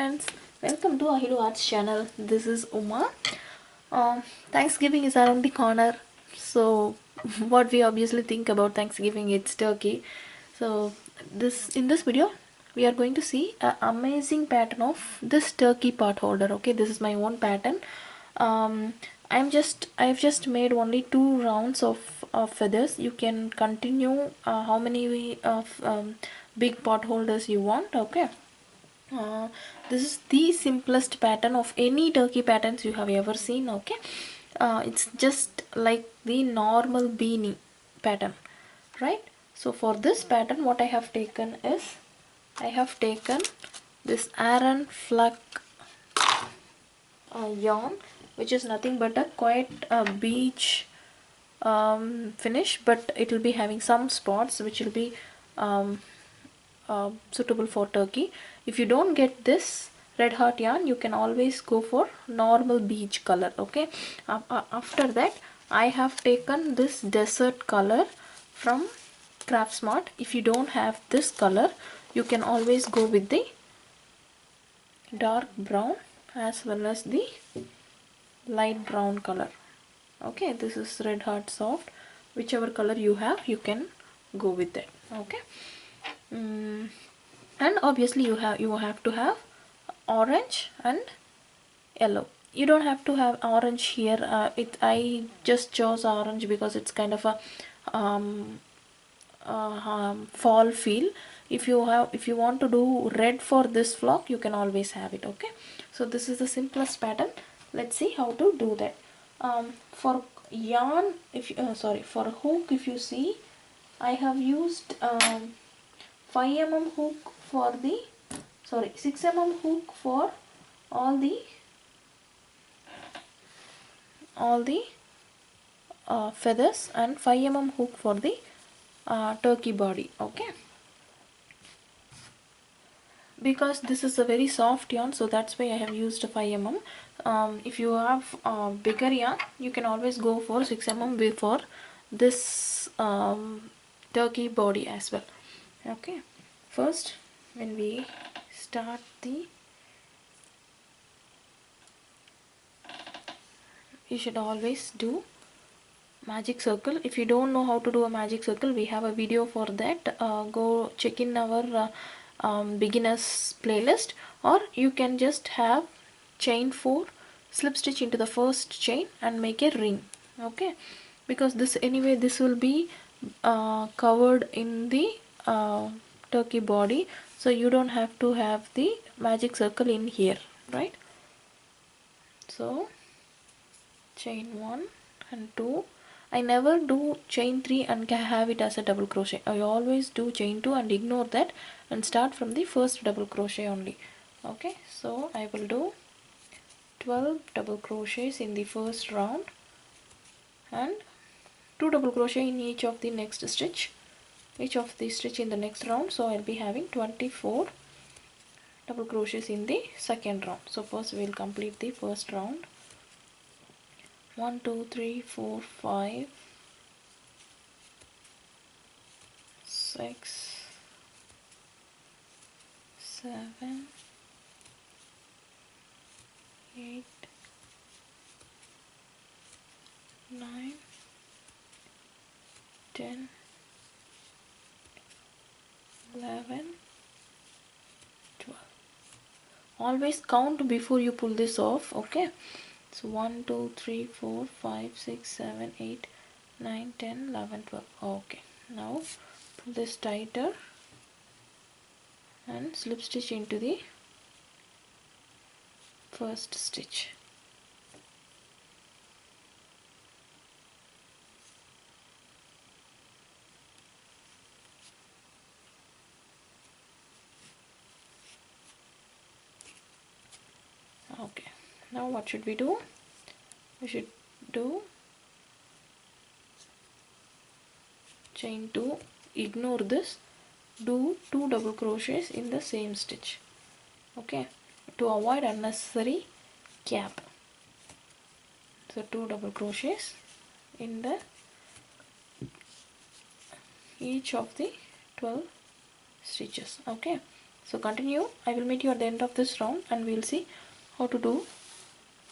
friends, welcome to Ahilu Arts channel. This is Uma. Thanksgiving is around the corner, so what we obviously think about Thanksgiving, it's turkey. So in this video we are going to see an amazing pattern of this turkey pot holder. Okay, this is my own pattern. I've just made only 2 rounds of feathers. You can continue how many of big pot holders you want. Okay. This is the simplest pattern of any turkey patterns you have ever seen. Okay, it's just like the normal beanie pattern, right? So for this pattern, what I have taken is I have taken this Aran Fluck yarn, which is nothing but a quite beach finish, but it will be having some spots which will be um, suitable for turkey. If you don't get this red heart yarn, you can always go for normal beach color. Okay, after that I have taken this desert color from Craft Smart. If you don't have this color, you can always go with the dark brown as well as the light brown color. Okay, this is red heart soft. Whichever color you have, you can go with that. Okay. And obviously you have to have orange and yellow. You don't have to have orange here. I just chose orange because it's kind of a fall feel. If you want to do red for this flock, you can always have it. Okay, so this is the simplest pattern. Let's see how to do that. For yarn, for hook, if you see, I have used 5 mm hook for the 6 mm hook for all the feathers, and 5 mm hook for the turkey body. Okay, because this is a very soft yarn, so that's why I have used 5 mm. If you have bigger yarn, you can always go for 6 mm before this turkey body as well. Okay, first when we start you should always do magic circle. If you don't know how to do a magic circle, we have a video for that. Go check in our beginners playlist, or you can just have chain 4, slip stitch into the first chain and make a ring. Okay, because this will be covered in the turkey body, so you don't have to have the magic circle in here, right? So chain 1 and 2. I never do chain 3 and have it as a double crochet. I always do chain 2 and ignore that and start from the first double crochet only. Okay, so I will do 12 double crochets in the first round and 2 double crochet in each of the next stitch, in the next round. So I'll be having 24 double crochets in the second round. So first we'll complete the first round. 1 2 3 4 5 6 7 8 9 10 11 12. Always count before you pull this off. Okay, so 1 2 3 4 5 6 7 8 9 10 11 12. Okay, now pull this tighter and slip stitch into the first stitch. Okay, now what should we do? We should do chain 2, ignore this, do 2 double crochets in the same stitch. Okay, to avoid unnecessary gap. So 2 double crochets in the each of the 12 stitches. Okay, So continue. I will meet you at the end of this round and we will see how to do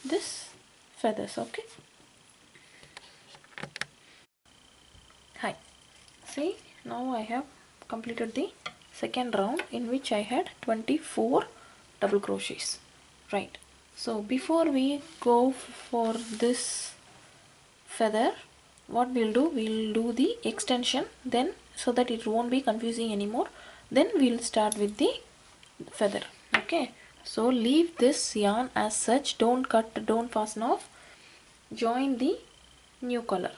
this feathers. Okay. Hi. See, now I have completed the second round in which I had 24 double crochets. Right. So before we go for this feather, what we'll do the extension, then so that it won't be confusing anymore, then we'll start with the feather. Okay, so leave this yarn as such, don't cut, don't fasten off, join the new color.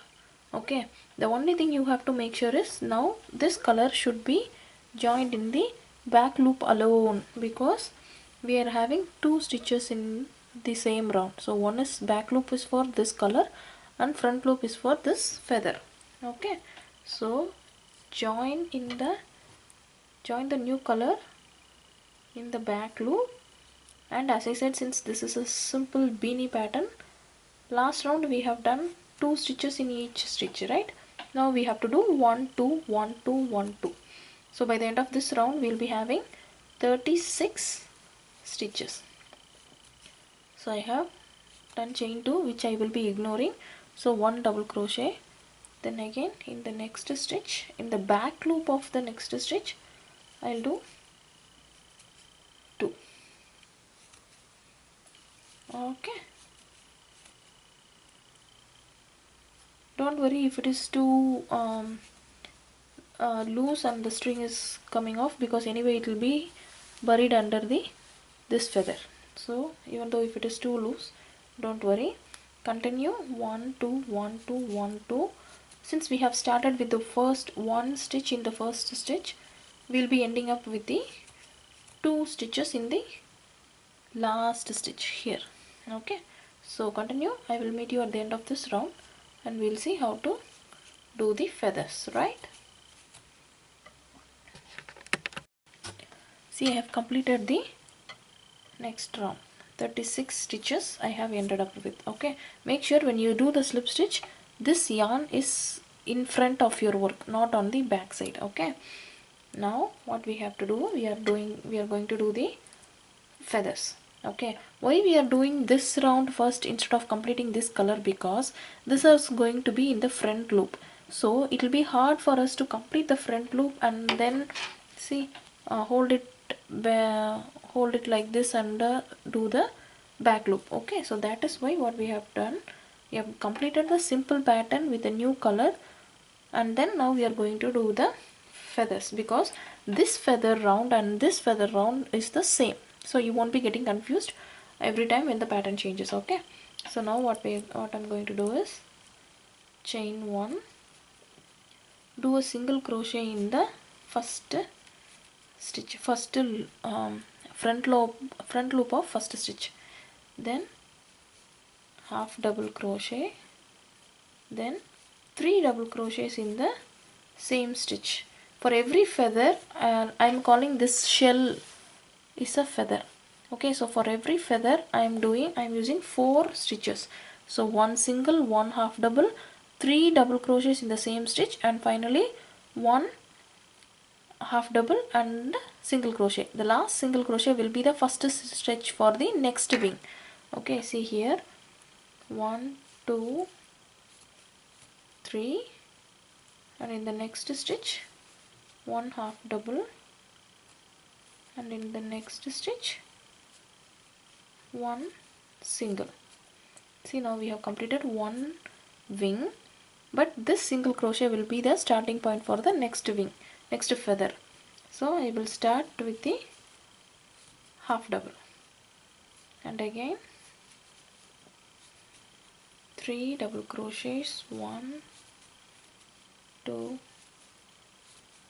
Okay, the only thing you have to make sure is now this color should be joined in the back loop alone, because we are having two stitches in the same round. So one is back loop is for this color and front loop is for this feather. Okay, so join the new color in the back loop. And as I said, since this is a simple beanie pattern, last round we have done 2 stitches in each stitch, right? Now we have to do 1 2 1 2 1 2. So by the end of this round we will be having 36 stitches. So I have done chain 2, which I will be ignoring. So 1 double crochet, then again in the next stitch, in the back loop of the next stitch, I'll do 2. Okay, don't worry if it is too loose and the string is coming off, because anyway it will be buried under this feather. So even though if it is too loose, don't worry, continue 1 2 1 2 1 2. Since we have started with the first one stitch in the first stitch, we'll be ending up with the 2 stitches in the last stitch here. Okay, so continue. I will meet you at the end of this round and we'll see how to do the feathers. Right, see, I have completed the next round. 36 stitches I have ended up with. Okay, make sure when you do the slip stitch, this yarn is in front of your work, not on the back side. Okay, now what we have to do, we are going to do the feathers. Okay, why we are doing this round first instead of completing this color? Because this is going to be in the front loop, so it will be hard for us to complete the front loop and then see hold it like this and do the back loop. Okay, so that is why what we have done, we have completed the simple pattern with a new color, and then now we are going to do the feathers, because this feather round and this feather round is the same, so you won't be getting confused every time when the pattern changes. Okay, so now what I'm going to do is chain 1, do a single crochet in the first stitch, front loop of first stitch, then half double crochet, then 3 double crochets in the same stitch. For every feather, I'm calling this shell is a feather. Okay, so for every feather I'm using 4 stitches. So 1 single, 1 half double, 3 double crochets in the same stitch, and finally 1 half double and single crochet. The last single crochet will be the first stitch for the next wing. Okay, see here, 1 2 3, and in the next stitch 1 half double, and in the next stitch 1 single. See, now we have completed one wing, but this single crochet will be the starting point for the next wing, next feather. So I will start with the half double, and again 3 double crochets, 1 2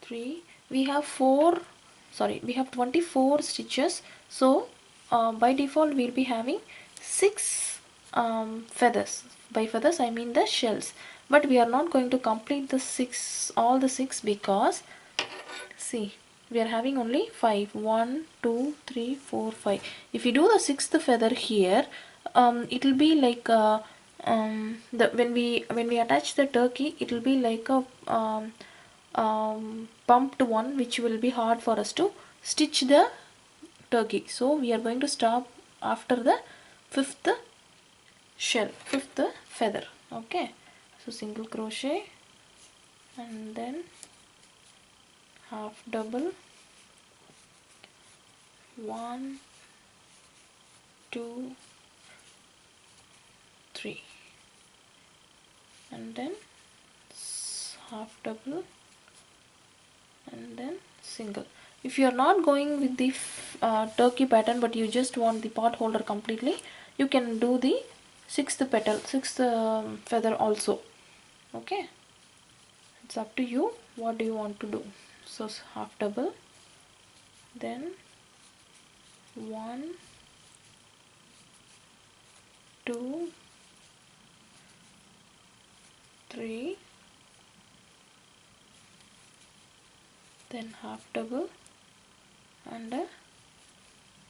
3. We have 24 stitches, so by default we'll be having 6 feathers. By feathers I mean the shells, but we are not going to complete all the 6, because see, we are having only 5. 1 2 3 4 5. If you do the 6th feather here, it will be like when we attach the turkey, it will be like a bumped one, which will be hard for us to stitch the turkey. So we are going to stop after the fifth shell, fifth feather. Okay, so single crochet and then half double, 1 2 3, and then half double and then single. If you are not going with the turkey pattern but you just want the pot holder completely, you can do the sixth petal, sixth feather also. Okay, it's up to you what do you want to do. So half double, then 1 2 3, then half double and a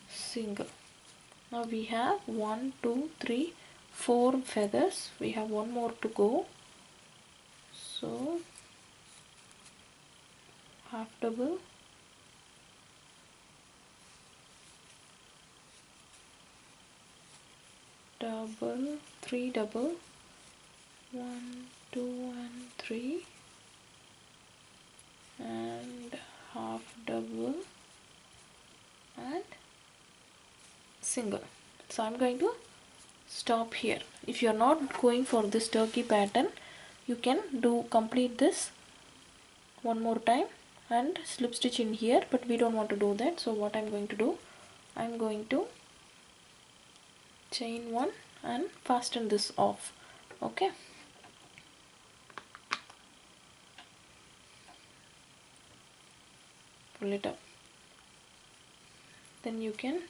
single. Now we have 1 2 3 4 feathers. We have one more to go. So half double, double, 3 double, 1 2 and 3, and half double and single. So I'm going to stop here. If you are not going for this turkey pattern, you can complete this one more time and slip stitch in here, but we don't want to do that. So what I'm going to do, I'm going to chain 1 and fasten this off. Okay, pull it up, then you can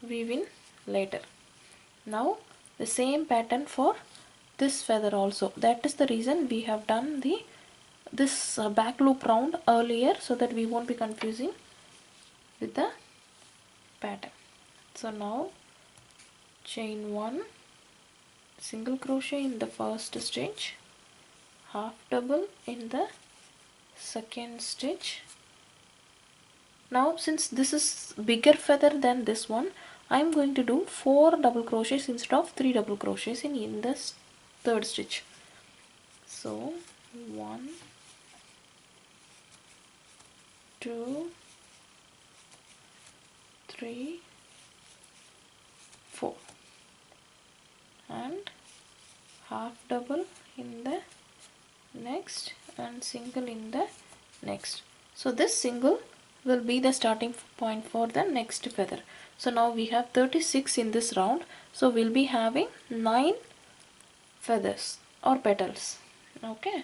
weave in later. Now the same pattern for this feather also. That is the reason we have done this back loop round earlier, so that we won't be confusing with the pattern. So now chain 1, single crochet in the first stitch, half double in the second stitch. Now since this is bigger feather than this one, I am going to do 4 double crochets instead of 3 double crochets in this third stitch. So 1 2 3 4, and half double in the next and single in the next. So this single will be the starting point for the next feather. So now we have 36 in this round, so we'll be having 9 feathers or petals. Okay,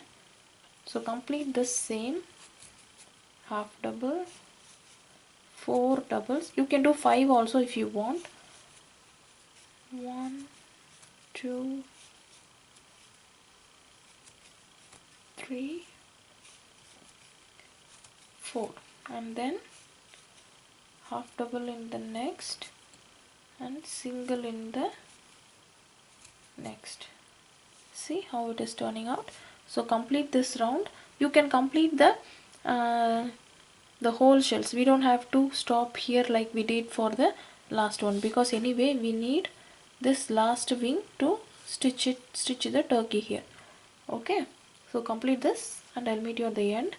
so complete the same, half double, 4 doubles. You can do 5 also if you want. 1 2 3 4, and then half double in the next and single in the next. See how it is turning out. So complete this round. You can complete the whole shells. We don't have to stop here like we did for the last one, because anyway we need this last wing to stitch the turkey here. Okay, so complete this and I'll meet you at the end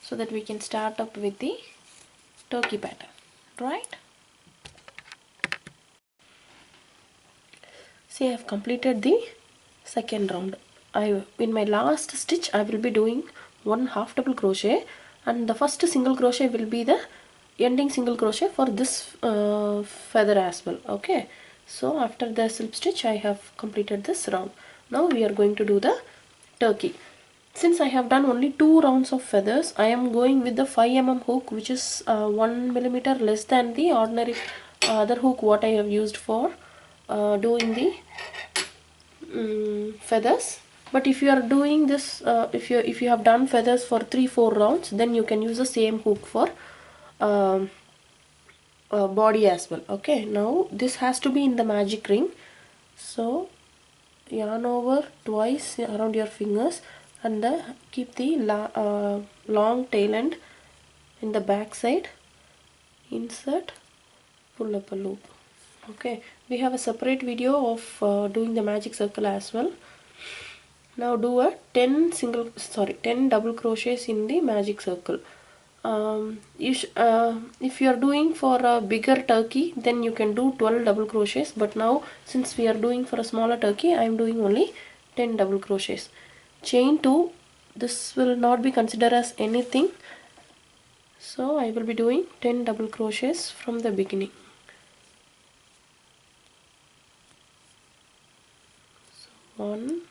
so that we can start up with the turkey pattern, right? See, I have completed the second round. In my last stitch I will be doing 1 half double crochet, and the first single crochet will be the ending single crochet for this feather as well. Okay, so after the slip stitch I have completed this round. Now we are going to do the turkey. Since I have done only 2 rounds of feathers, I am going with the 5mm hook, which is 1 millimeter less than the ordinary other hook what I have used for doing the feathers. But if you are doing this, if you have done feathers for 3-4 rounds, then you can use the same hook for body as well. Okay, now this has to be in the magic ring. So yarn over twice around your fingers and keep the long tail end in the back side, insert, pull up a loop. Okay, we have a separate video of doing the magic circle as well. Now do a 10 double crochets in the magic circle. If you are doing for a bigger turkey, then you can do 12 double crochets, but now since we are doing for a smaller turkey, I am doing only 10 double crochets. Chain 2, this will not be considered as anything, so I will be doing 10 double crochets from the beginning. So 1,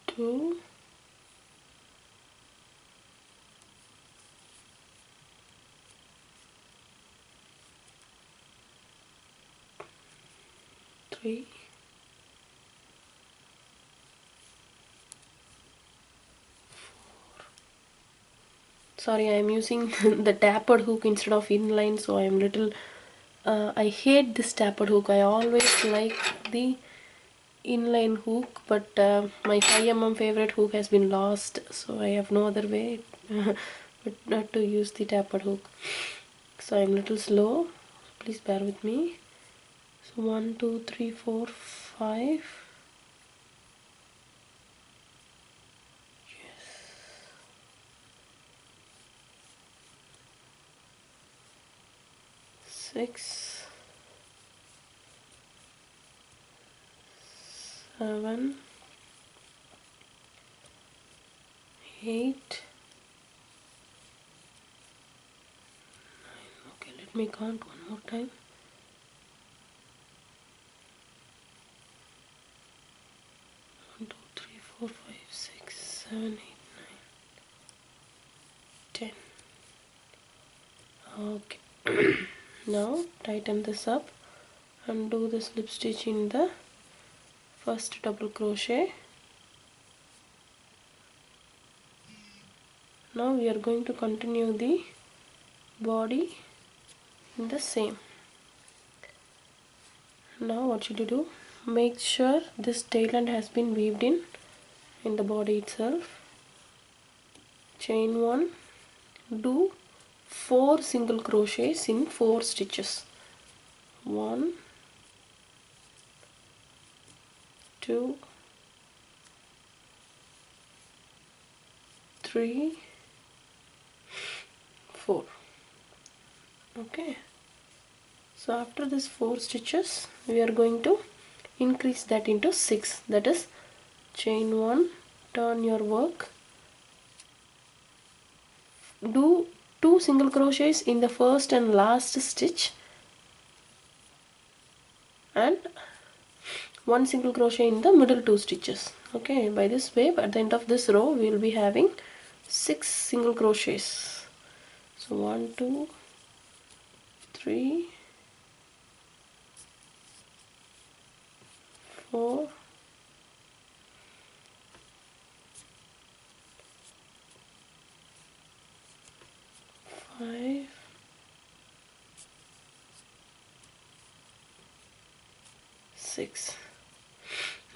2, 3, 4. Sorry, I am using the tapered hook instead of inline, so I am little I hate this tapered hook. I always like the inline hook, but my 5mm favorite hook has been lost, so I have no other way but not to use the tapered hook. So I'm little slow, please bear with me. So 1, 2, 3, 4, 5. Yes. 6, 7, 8, 9. Okay, let me count one more time. 1, 2, 3, 4, 5, 6, 7, 8, 9, 10. Okay. Now tighten this up and do the slip stitch in the first double crochet. Now we are going to continue the body in the same. Now what should you do? Make sure this tail end has been weaved in the body itself. Chain 1, do 4 single crochets in 4 stitches. 1, 2, 3, 4. Okay, so after this 4 stitches we are going to increase that into 6. That is, chain 1, turn your work, do 2 single crochets in the first and last stitch and 1 single crochet in the middle 2 stitches. Okay, by this way at the end of this row we will be having 6 single crochets. So 1, 2, 3, 4, 5, 6.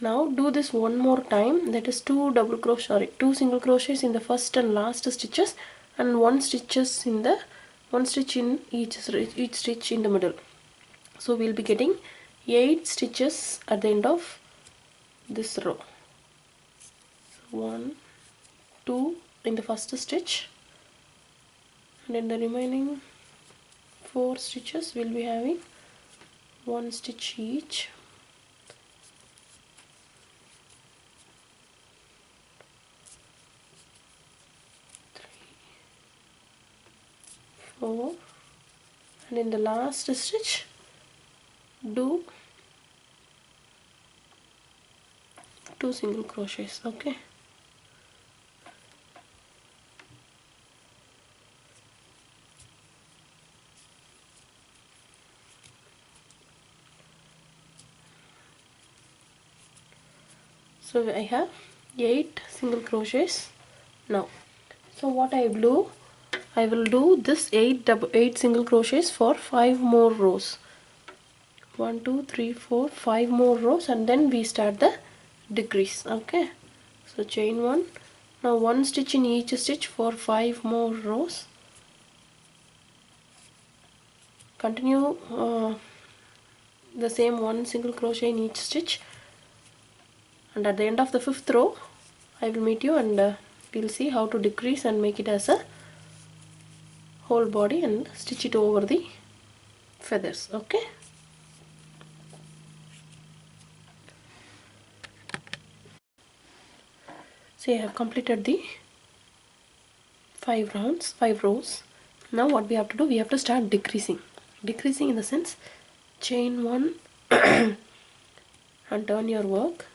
Now do this one more time, that is 2 single crochets in the first and last stitches and 1 stitch in each stitch in the middle. So we'll be getting 8 stitches at the end of this row. 1, 2 in the first stitch, and in the remaining 4 stitches we'll be having 1 stitch each. 4, and in the last stitch do 2 single crochets. Okay, so I have 8 single crochets now. So what I will do this 8 single crochets for 5 more rows. 1 2 3 4 5 more rows, and then we start the decrease. Okay, so chain 1. Now 1 stitch in each stitch for 5 more rows. Continue the same 1 single crochet in each stitch, and at the end of the 5th row I will meet you, and we'll see how to decrease and make it as a whole body and stitch it over the feathers. Okay, see, I have completed the 5 rows. Now what we have to do, we have to start decreasing in the sense, chain 1 and turn your work.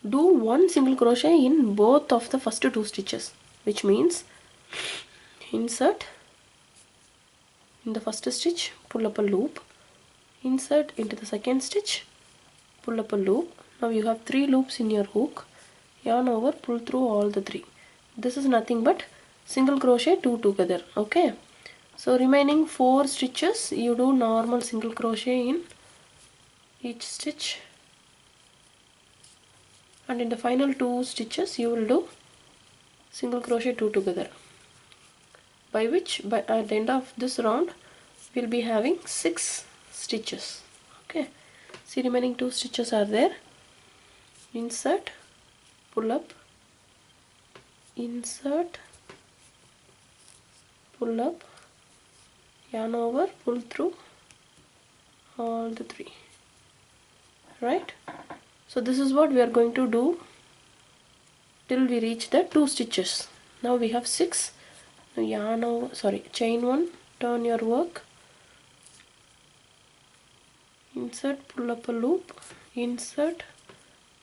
Do 1 single crochet in both of the first 2 stitches, which means insert in the first stitch, pull up a loop, insert into the second stitch, pull up a loop. Now you have 3 loops in your hook, yarn over, pull through all the 3. This is nothing but single crochet 2 together. Okay, so remaining 4 stitches you do normal single crochet in each stitch, and in the final 2 stitches you will do single crochet 2 together, by which at the end of this round we'll be having 6 stitches. Okay, see, remaining 2 stitches are there. Insert, pull up, insert, pull up, yarn over, pull through all the 3. Right, so this is what we are going to do till we reach the 2 stitches. Now we have 6. Now yarn over, chain 1, turn your work, insert, pull up a loop, insert,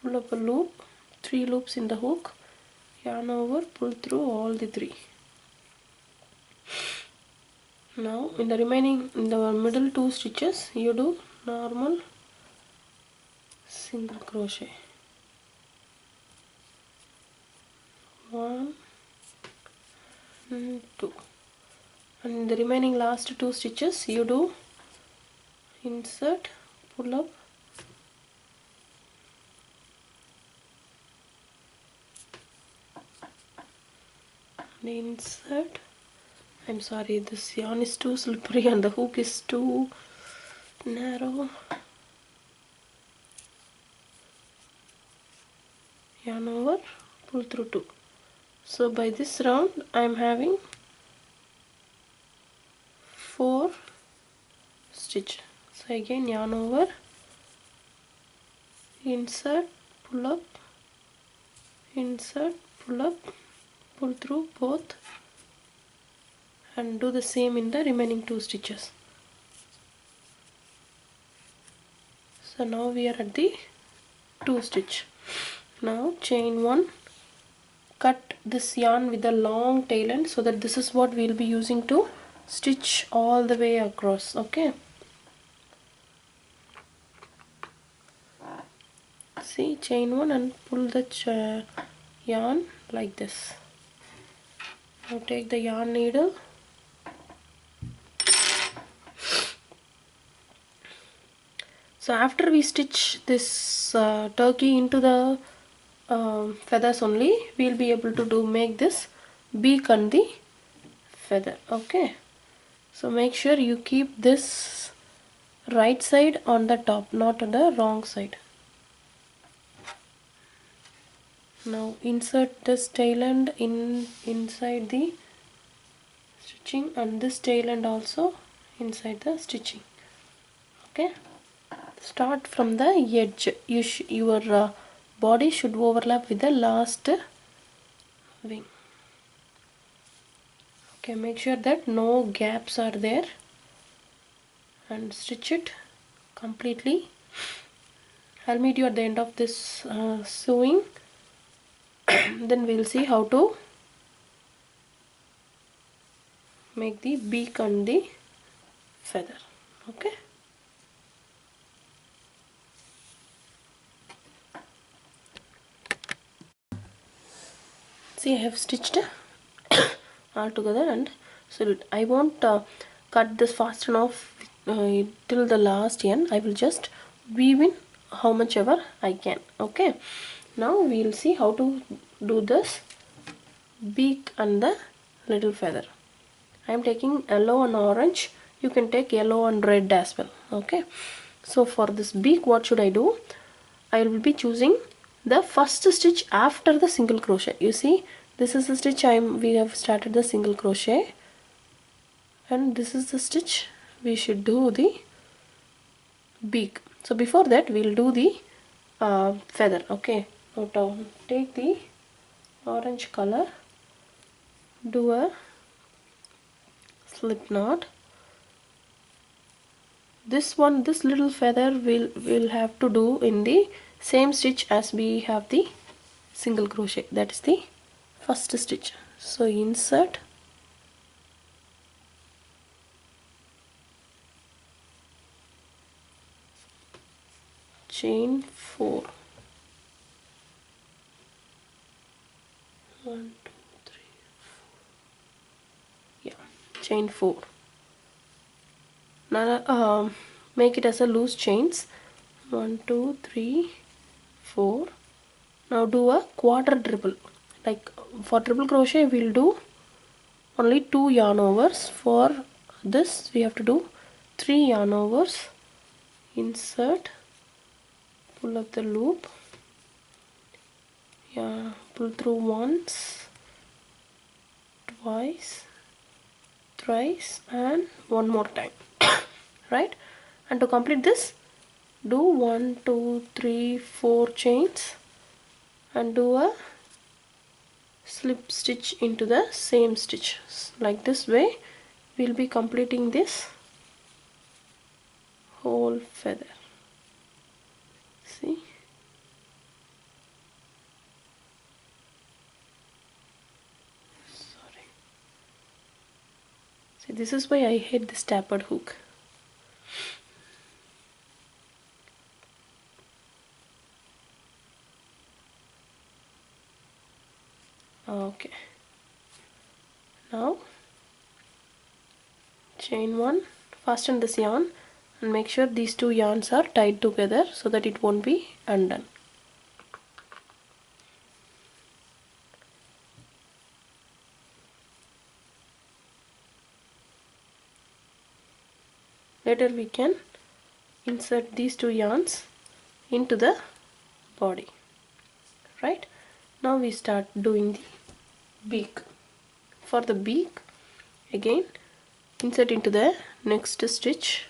pull up a loop, 3 loops in the hook, yarn over, pull through all the 3. Now in the middle 2 stitches you do normal single crochet, 1 and 2, and in the remaining last 2 stitches you do insert, pull up, and insert. I'm sorry, this yarn is too slippery and the hook is too narrow. Yarn over, pull through 2. So by this round I am having 4 stitch. So again yarn over, insert, pull up, insert, pull up, pull through both, and do the same in the remaining 2 stitches. So now we are at the 2 stitch. Now chain 1, cut this yarn with a long tail end, so that this is what we will be using to stitch all the way across. Okay, see, chain 1 and pull the yarn like this. Now take the yarn needle, so after we stitch this turkey into the feathers only, we will be able to make this beak and the feather. Okay, so make sure you keep this right side on the top, not on the wrong side. Now insert this tail end inside the stitching, and this tail end also inside the stitching. Okay, start from the edge. Your body should overlap with the last wing. Okay, make sure that no gaps are there, and stitch it completely. I'll meet you at the end of this sewing. Then we'll see how to make the beak and the feather. Okay, see, I have stitched all together, and so I won't cut this fast enough till the last end. I will just weave in how much ever I can. Okay, now we'll see how to do this beak and the little feather. I am taking yellow and orange. You can take yellow and red as well. Okay, so for this beak, what should I do? I will be choosing the first stitch after the single crochet. You see, this is the stitch we have started the single crochet, and this is the stitch we should do the beak. So before that, we'll do the feather. Okay, now take the orange color, do a slip knot. This little feather will have to do in the same stitch as we have the single crochet. That is the first stitch. So insert, chain 4, 1 2 3 4, yeah, chain 4. Now make it as a loose chains, 1 2 3 4. Now do a quarter treble. Like for triple crochet we'll do only 2 yarn overs. For this we have to do 3 yarn overs. Insert, pull up the loop, yeah, pull through once, twice, thrice, and one more time. Right, and to complete this, do 1 2 3 4 chains and do a slip stitch into the same stitch. Like this way we'll be completing this whole feather. See, sorry, see, this is why I hate this tapered hook. Okay, now chain 1, fasten this yarn and make sure these two yarns are tied together so that it won't be undone. Later we can insert these two yarns into the body. Right, now we start doing the beak. For the beak, again insert into the next stitch,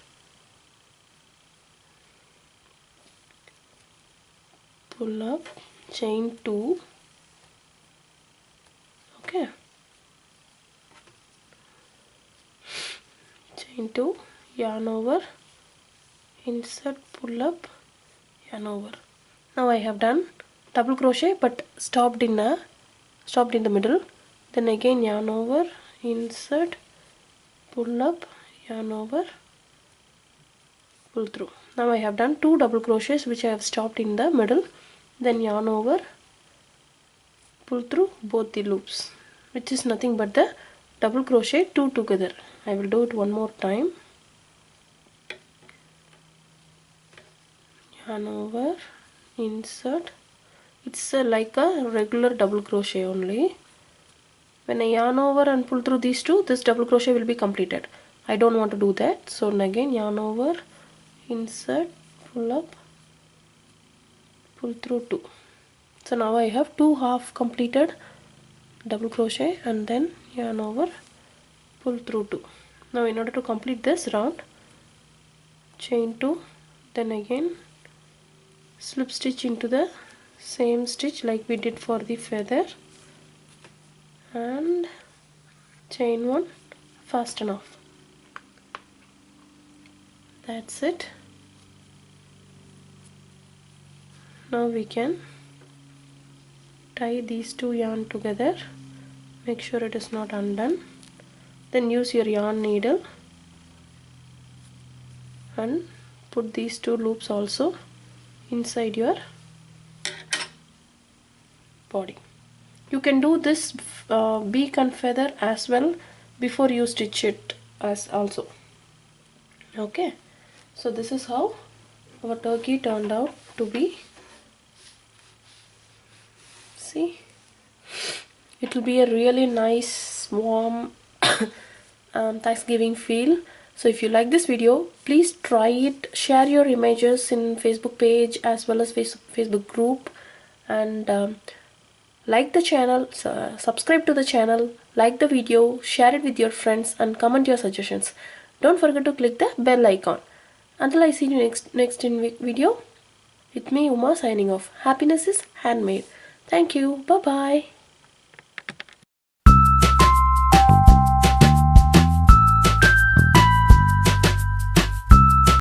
pull up, chain 2, okay, chain 2, yarn over, insert, pull up, yarn over. Now I have done double crochet but stopped in the middle. Then again yarn over, insert, pull up, yarn over, pull through. Now I have done 2 double crochets which I have stopped in the middle. Then yarn over, pull through both the loops, which is nothing but the double crochet 2 together. I will do it one more time. Yarn over, insert. It's like a regular double crochet only. When I yarn over and pull through these two, this double crochet will be completed. I don't want to do that, so again yarn over, insert, pull up, pull through 2. So now I have 2 half completed double crochet and then yarn over, pull through 2. Now in order to complete this round, chain 2, then again slip stitch into the same stitch like we did for the feather, and chain 1, fasten off. That's it. Now we can tie these two yarn together, make sure it is not undone, then use your yarn needle and put these two loops also inside your body. You can do this beak and feather as well before you stitch it as also. Okay, so this is how our turkey turned out to be. See, it will be a really nice warm Thanksgiving feel. So if you like this video, please try it, share your images in Facebook page as well as Facebook group, and like the channel, subscribe to the channel, like the video, share it with your friends, and comment your suggestions. Don't forget to click the bell icon. Until I see you next in video, with me Uma signing off. Happiness is handmade. Thank you. Bye bye.